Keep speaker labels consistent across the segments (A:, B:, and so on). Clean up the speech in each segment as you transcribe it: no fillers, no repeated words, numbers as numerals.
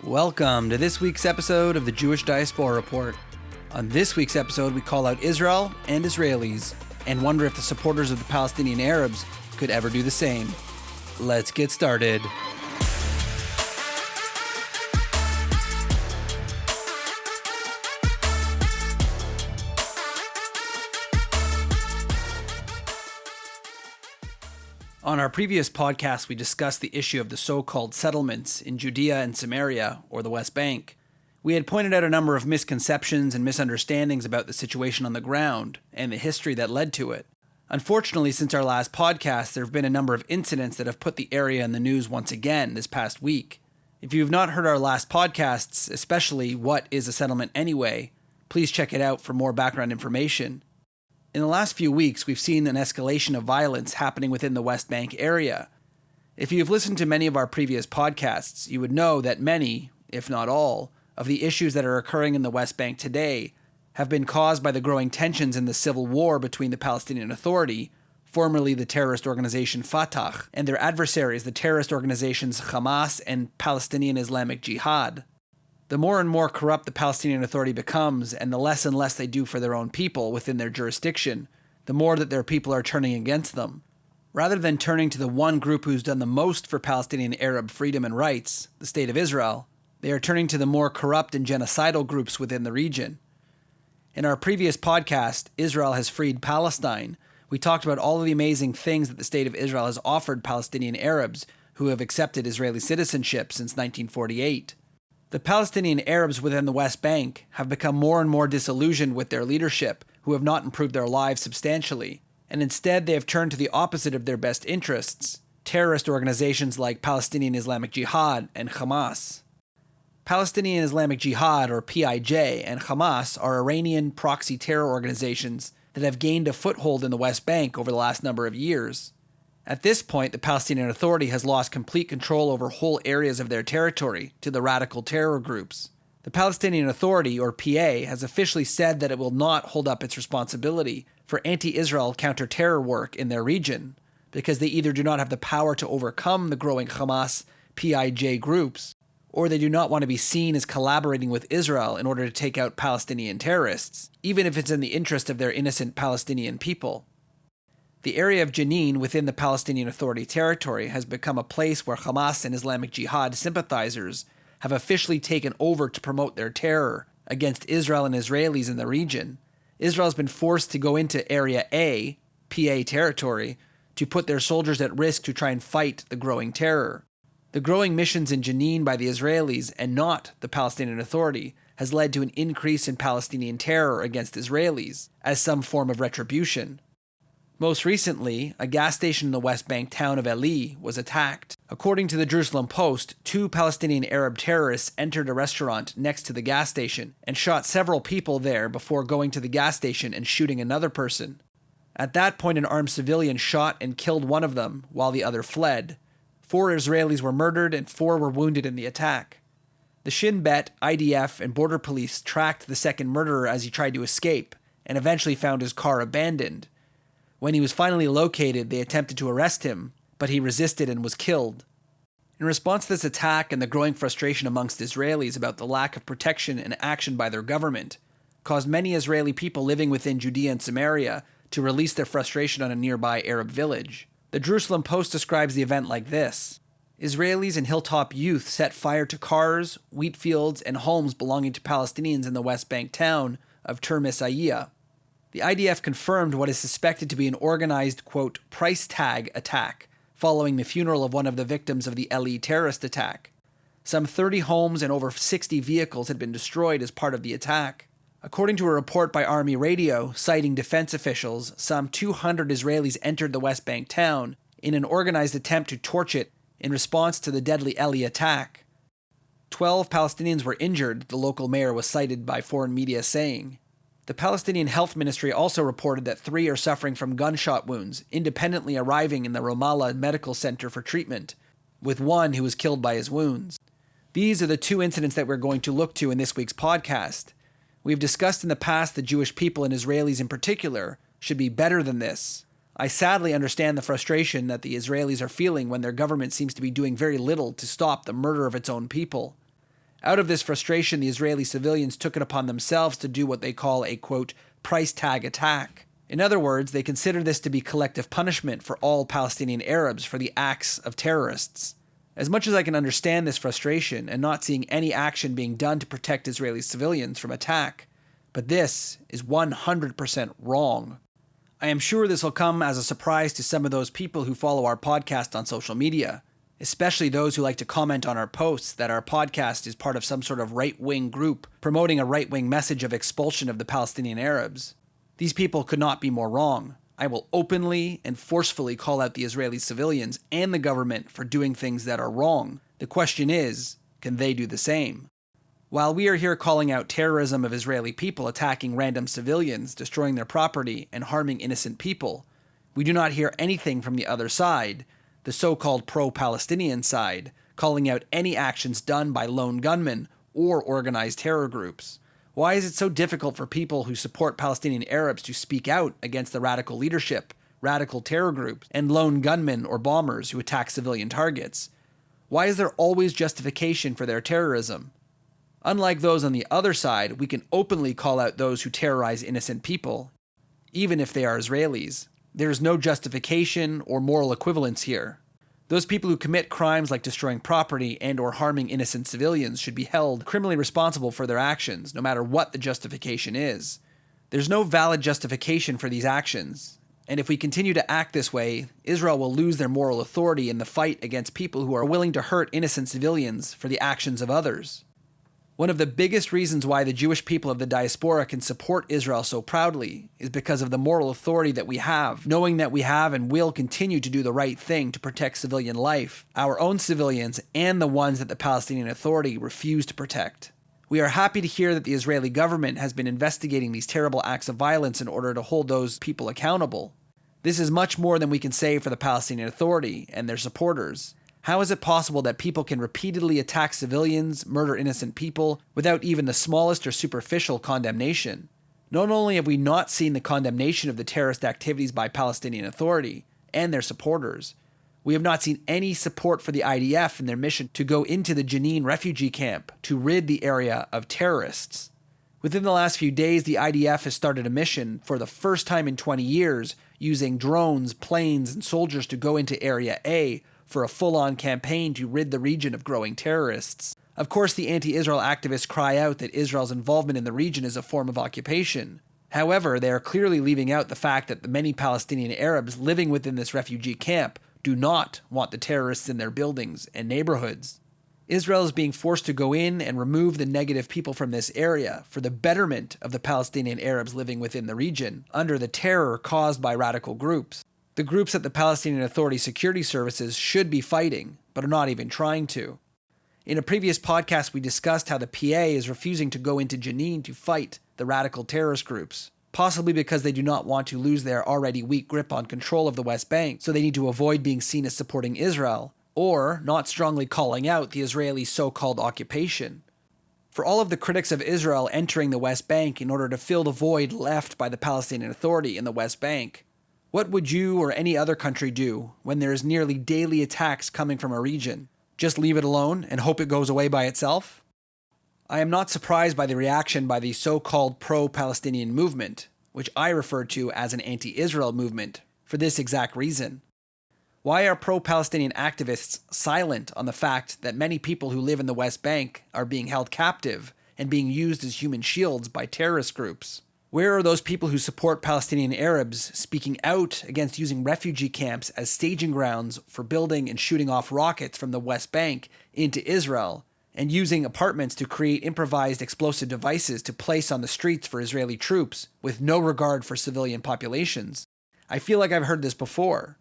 A: Welcome to this week's episode of the Jewish Diaspora Report. On this week's episode, we call out Israel and Israelis and wonder if the supporters of the Palestinian Arabs could ever do the same. Let's get started. On our previous podcast, we discussed the issue of the so-called settlements in Judea and Samaria, or the West Bank. We had pointed out a number of misconceptions and misunderstandings about the situation on the ground and the history that led to it. Unfortunately, since our last podcast, there have been a number of incidents that have put the area in the news once again this past week. If you have not heard our last podcasts, especially What is a Settlement Anyway, please check it out for more background information. In the last few weeks, we've seen an escalation of violence happening within the West Bank area. If you've listened to many of our previous podcasts, you would know that many, if not all, of the issues that are occurring in the West Bank today have been caused by the growing tensions in the civil war between the Palestinian Authority, formerly the terrorist organization Fatah, and their adversaries, the terrorist organizations Hamas and Palestinian Islamic Jihad. The more and more corrupt the Palestinian Authority becomes, and the less they do for their own people within their jurisdiction, the more that their people are turning against them. Rather than turning to the one group who's done the most for Palestinian Arab freedom and rights, the State of Israel, they are turning to the more corrupt and genocidal groups within the region. In our previous podcast, Israel Has Freed Palestine, we talked about all of the amazing things that the State of Israel has offered Palestinian Arabs who have accepted Israeli citizenship since 1948. The Palestinian Arabs within the West Bank have become more and more disillusioned with their leadership, who have not improved their lives substantially, and instead they have turned to the opposite of their best interests, terrorist organizations like Palestinian Islamic Jihad and Hamas. Palestinian Islamic Jihad, or PIJ, and Hamas are Iranian proxy terror organizations that have gained a foothold in the West Bank over the last number of years. At this point, the Palestinian Authority has lost complete control over whole areas of their territory to the radical terror groups. The Palestinian Authority, or PA, has officially said that it will not hold up its responsibility for anti-Israel counter-terror work in their region, because they either do not have the power to overcome the growing Hamas PIJ groups, or they do not want to be seen as collaborating with Israel in order to take out Palestinian terrorists, even if it's in the interest of their innocent Palestinian people. The area of Jenin within the Palestinian Authority territory has become a place where Hamas and Islamic Jihad sympathizers have officially taken over to promote their terror against Israel and Israelis in the region. Israel has been forced to go into Area A, PA territory, to put their soldiers at risk to try and fight the growing terror. The growing missions in Jenin by the Israelis and not the Palestinian Authority has led to an increase in Palestinian terror against Israelis as some form of retribution. Most recently, a gas station in the West Bank town of Eli was attacked. According to the Jerusalem Post, 2 Palestinian Arab terrorists entered a restaurant next to the gas station and shot several people there before going to the gas station and shooting another person. At that point, an armed civilian shot and killed one of them while the other fled. 4 Israelis were murdered and 4 were wounded in the attack. The Shin Bet, IDF, and border police tracked the second murderer as he tried to escape and eventually found his car abandoned. When he was finally located, they attempted to arrest him, but he resisted and was killed. In response to this attack and the growing frustration amongst Israelis about the lack of protection and action by their government, caused many Israeli people living within Judea and Samaria to release their frustration on a nearby Arab village. The Jerusalem Post describes the event like this: Israelis and hilltop youth set fire to cars, wheat fields, and homes belonging to Palestinians in the West Bank town of Terrorism. The IDF confirmed what is suspected to be an organized, quote, price tag attack following the funeral of one of the victims of the Eli terrorist attack. Some 30 homes and over 60 vehicles had been destroyed as part of the attack. According to a report by Army Radio, citing defense officials, some 200 Israelis entered the West Bank town in an organized attempt to torch it in response to the deadly Eli attack. 12 Palestinians were injured, the local mayor was cited by foreign media saying. The Palestinian Health Ministry also reported that 3 are suffering from gunshot wounds, independently arriving in the Ramallah Medical Center for treatment, with 1 who was killed by his wounds. These are the 2 incidents that we're going to look to in this week's podcast. We've discussed in the past that Jewish people and Israelis in particular should be better than this. I sadly understand the frustration that the Israelis are feeling when their government seems to be doing very little to stop the murder of its own people. Out of this frustration, the Israeli civilians took it upon themselves to do what they call a, quote, price tag attack. In other words, they consider this to be collective punishment for all Palestinian Arabs for the acts of terrorists. As much as I can understand this frustration and not seeing any action being done to protect Israeli civilians from attack, but this is 100% wrong. I am sure this will come as a surprise to some of those people who follow our podcast on social media, especially those who like to comment on our posts that our podcast is part of some sort of right-wing group promoting a right-wing message of expulsion of the Palestinian Arabs. These people could not be more wrong. I will openly and forcefully call out the Israeli civilians and the government for doing things that are wrong. The question is, can they do the same? While we are here calling out terrorism of Israeli people attacking random civilians, destroying their property, and harming innocent people, we do not hear anything from the other side, the so-called pro-Palestinian side, calling out any actions done by lone gunmen or organized terror groups. Why is it so difficult for people who support Palestinian Arabs to speak out against the radical leadership, radical terror groups, and lone gunmen or bombers who attack civilian targets? Why is there always justification for their terrorism? Unlike those on the other side, we can openly call out those who terrorize innocent people, even if they are Israelis. There is no justification or moral equivalence here. Those people who commit crimes like destroying property and or harming innocent civilians should be held criminally responsible for their actions, no matter what the justification is. There's no valid justification for these actions, and if we continue to act this way, Israel will lose their moral authority in the fight against people who are willing to hurt innocent civilians for the actions of others. One of the biggest reasons why the Jewish people of the diaspora can support Israel so proudly is because of the moral authority that we have, knowing that we have and will continue to do the right thing to protect civilian life, our own civilians, and the ones that the Palestinian Authority refuse to protect. We are happy to hear that the Israeli government has been investigating these terrible acts of violence in order to hold those people accountable. This is much more than we can say for the Palestinian Authority and their supporters. How is it possible that people can repeatedly attack civilians, murder innocent people, without even the smallest or superficial condemnation? Not only have we not seen the condemnation of the terrorist activities by Palestinian Authority and their supporters, we have not seen any support for the IDF in their mission to go into the Jenin refugee camp to rid the area of terrorists. Within the last few days, the IDF has started a mission for the first time in 20 years using drones, planes, and soldiers to go into Area A for a full-on campaign to rid the region of growing terrorists. Of course, the anti-Israel activists cry out that Israel's involvement in the region is a form of occupation. However, they are clearly leaving out the fact that the many Palestinian Arabs living within this refugee camp do not want the terrorists in their buildings and neighborhoods. Israel is being forced to go in and remove the negative people from this area for the betterment of the Palestinian Arabs living within the region, under the terror caused by radical groups. The groups that the Palestinian Authority security services should be fighting, but are not even trying to. In a previous podcast, we discussed how the PA is refusing to go into Jenin to fight the radical terrorist groups, possibly because they do not want to lose their already weak grip on control of the West Bank, so they need to avoid being seen as supporting Israel, or not strongly calling out the Israeli so-called occupation. For all of the critics of Israel entering the West Bank in order to fill the void left by the Palestinian Authority in the West Bank, what would you or any other country do when there is nearly daily attacks coming from a region? Just leave it alone and hope it goes away by itself? I am not surprised by the reaction by the so-called pro-Palestinian movement, which I refer to as an anti-Israel movement, for this exact reason. Why are pro-Palestinian activists silent on the fact that many people who live in the West Bank are being held captive and being used as human shields by terrorist groups? Where are those people who support Palestinian Arabs speaking out against using refugee camps as staging grounds for building and shooting off rockets from the West Bank into Israel, and using apartments to create improvised explosive devices to place on the streets for Israeli troops with no regard for civilian populations? I feel like I've heard this before.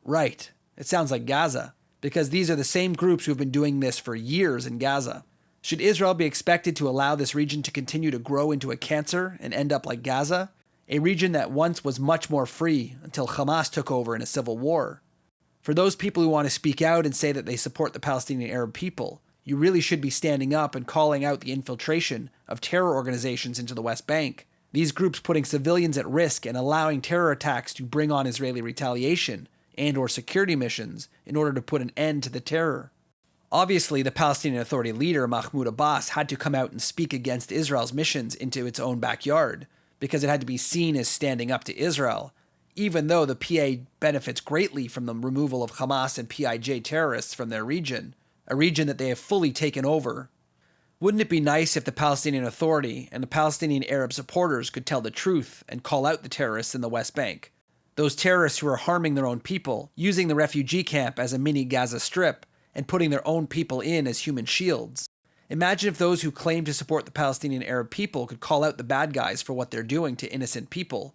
A: Right, it sounds like Gaza, because these are the same groups who have been doing this for years in Gaza. Should Israel be expected to allow this region to continue to grow into a cancer and end up like Gaza, a region that once was much more free until Hamas took over in a civil war? For those people who want to speak out and say that they support the Palestinian Arab people, you really should be standing up and calling out the infiltration of terror organizations into the West Bank, these groups putting civilians at risk and allowing terror attacks to bring on Israeli retaliation and or security missions in order to put an end to the terror. Obviously, the Palestinian Authority leader, Mahmoud Abbas, had to come out and speak against Israel's missions into its own backyard, because it had to be seen as standing up to Israel, even though the PA benefits greatly from the removal of Hamas and PIJ terrorists from their region, a region that they have fully taken over. Wouldn't it be nice if the Palestinian Authority and the Palestinian Arab supporters could tell the truth and call out the terrorists in the West Bank? Those terrorists who are harming their own people, using the refugee camp as a mini Gaza Strip, and putting their own people in as human shields. Imagine if those who claim to support the Palestinian Arab people could call out the bad guys for what they're doing to innocent people,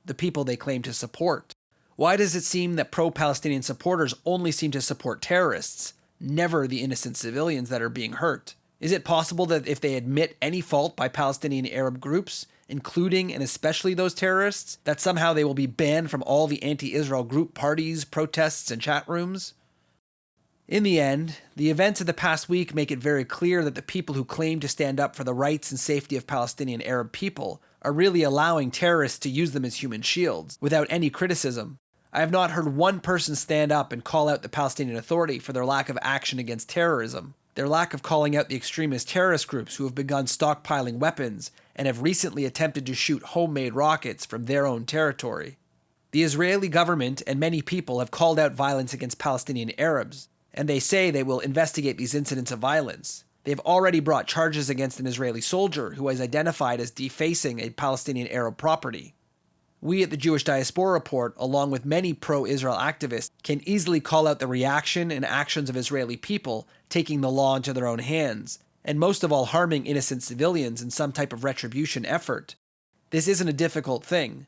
A: the people they claim to support. Why does it seem that pro-Palestinian supporters only seem to support terrorists, never the innocent civilians that are being hurt? Is it possible that if they admit any fault by Palestinian Arab groups, including and especially those terrorists, that somehow they will be banned from all the anti-Israel group parties, protests, and chat rooms? In the end, the events of the past week make it very clear that the people who claim to stand up for the rights and safety of Palestinian Arab people are really allowing terrorists to use them as human shields, without any criticism. I have not heard one person stand up and call out the Palestinian Authority for their lack of action against terrorism, their lack of calling out the extremist terrorist groups who have begun stockpiling weapons and have recently attempted to shoot homemade rockets from their own territory. The Israeli government and many people have called out violence against Palestinian Arabs, and they say they will investigate these incidents of violence. They've already brought charges against an Israeli soldier who was identified as defacing a Palestinian Arab property. We at the Jewish Diaspora Report, along with many pro-Israel activists, can easily call out the reaction and actions of Israeli people taking the law into their own hands, and most of all harming innocent civilians in some type of retribution effort. This isn't a difficult thing.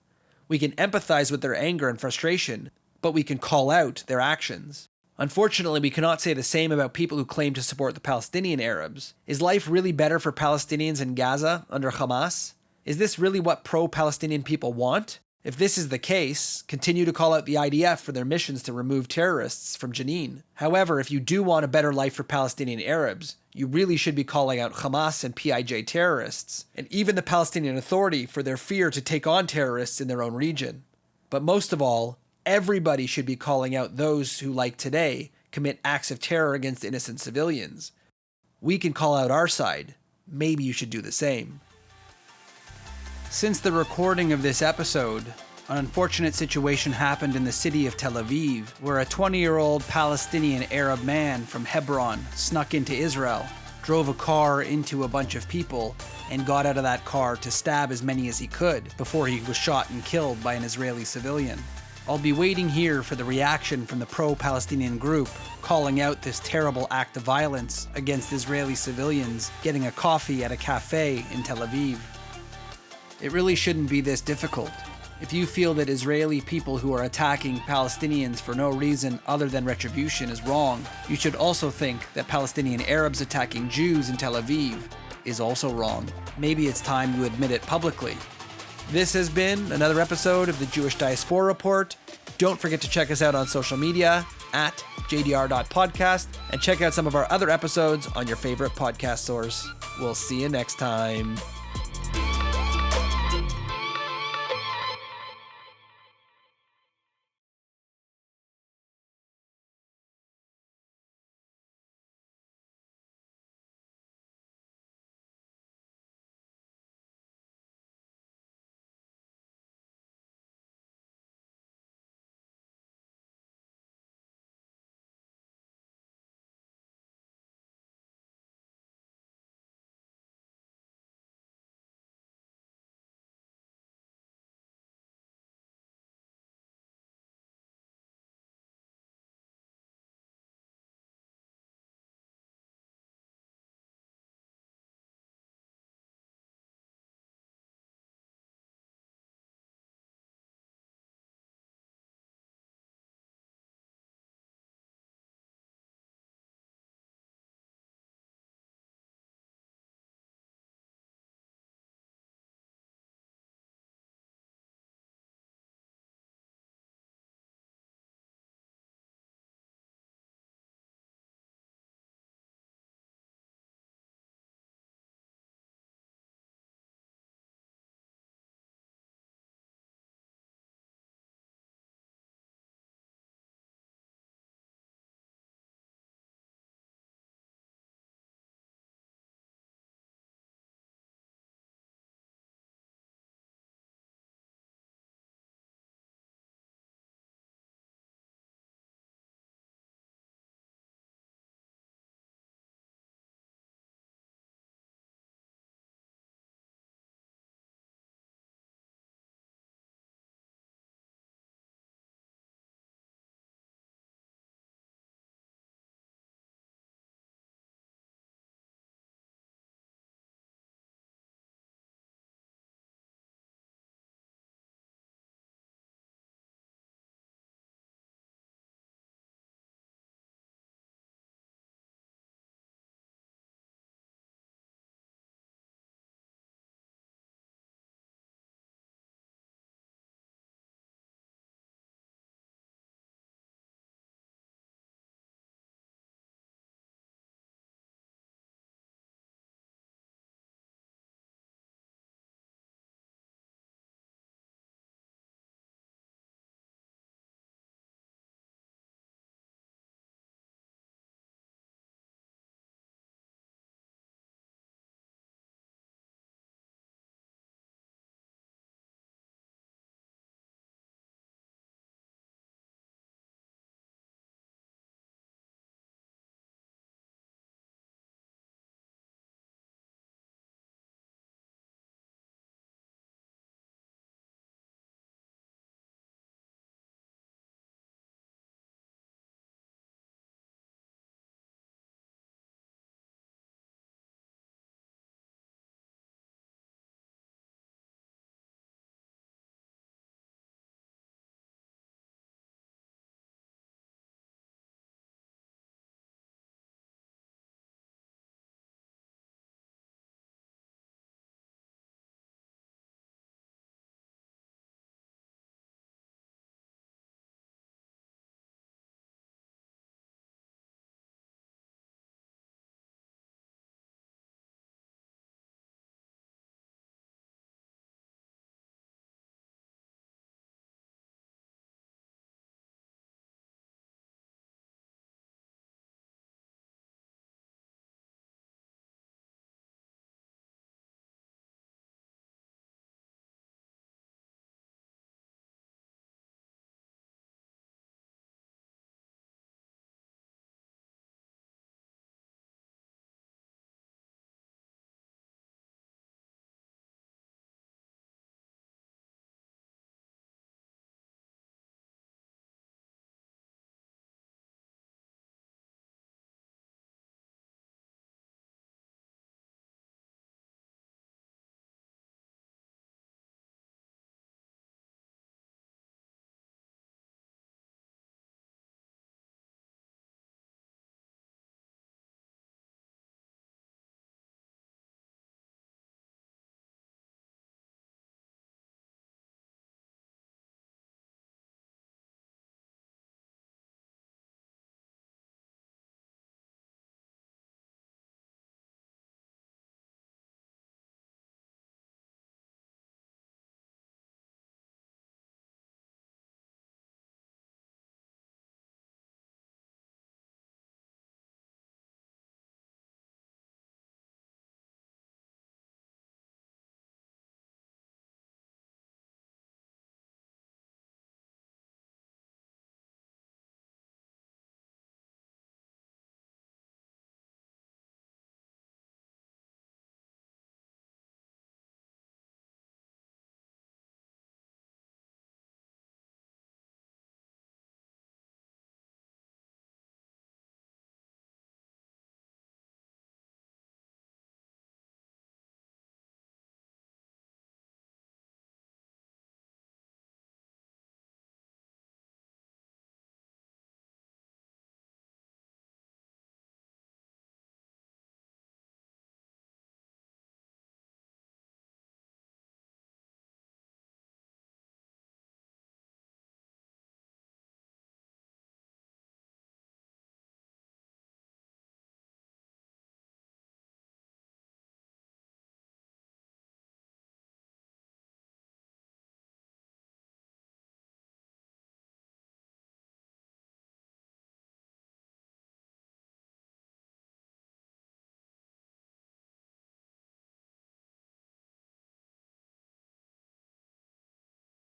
A: We can empathize with their anger and frustration, but we can call out their actions. Unfortunately, we cannot say the same about people who claim to support the Palestinian Arabs. Is life really better for Palestinians in Gaza under Hamas? Is this really what pro-Palestinian people want? If this is the case, continue to call out the IDF for their missions to remove terrorists from Jenin. However, if you do want a better life for Palestinian Arabs, you really should be calling out Hamas and PIJ terrorists, and even the Palestinian Authority for their fear to take on terrorists in their own region. But most of all, everybody should be calling out those who, like today, commit acts of terror against innocent civilians. We can call out our side. Maybe you should do the same. Since the recording of this episode, an unfortunate situation happened in the city of Tel Aviv, where a 20-year-old Palestinian Arab man from Hebron snuck into Israel, drove a car into a bunch of people, and got out of that car to stab as many as he could before he was shot and killed by an Israeli civilian. I'll be waiting here for the reaction from the pro-Palestinian group calling out this terrible act of violence against Israeli civilians getting a coffee at a cafe in Tel Aviv. It really shouldn't be this difficult. If you feel that Israeli people who are attacking Palestinians for no reason other than retribution is wrong, you should also think that Palestinian Arabs attacking Jews in Tel Aviv is also wrong. Maybe it's time you admit it publicly. This has been another episode of the Jewish Diaspora Report. Don't forget to check us out on social media at jdr.podcast and check out some of our other episodes on your favorite podcast source. We'll see you next time.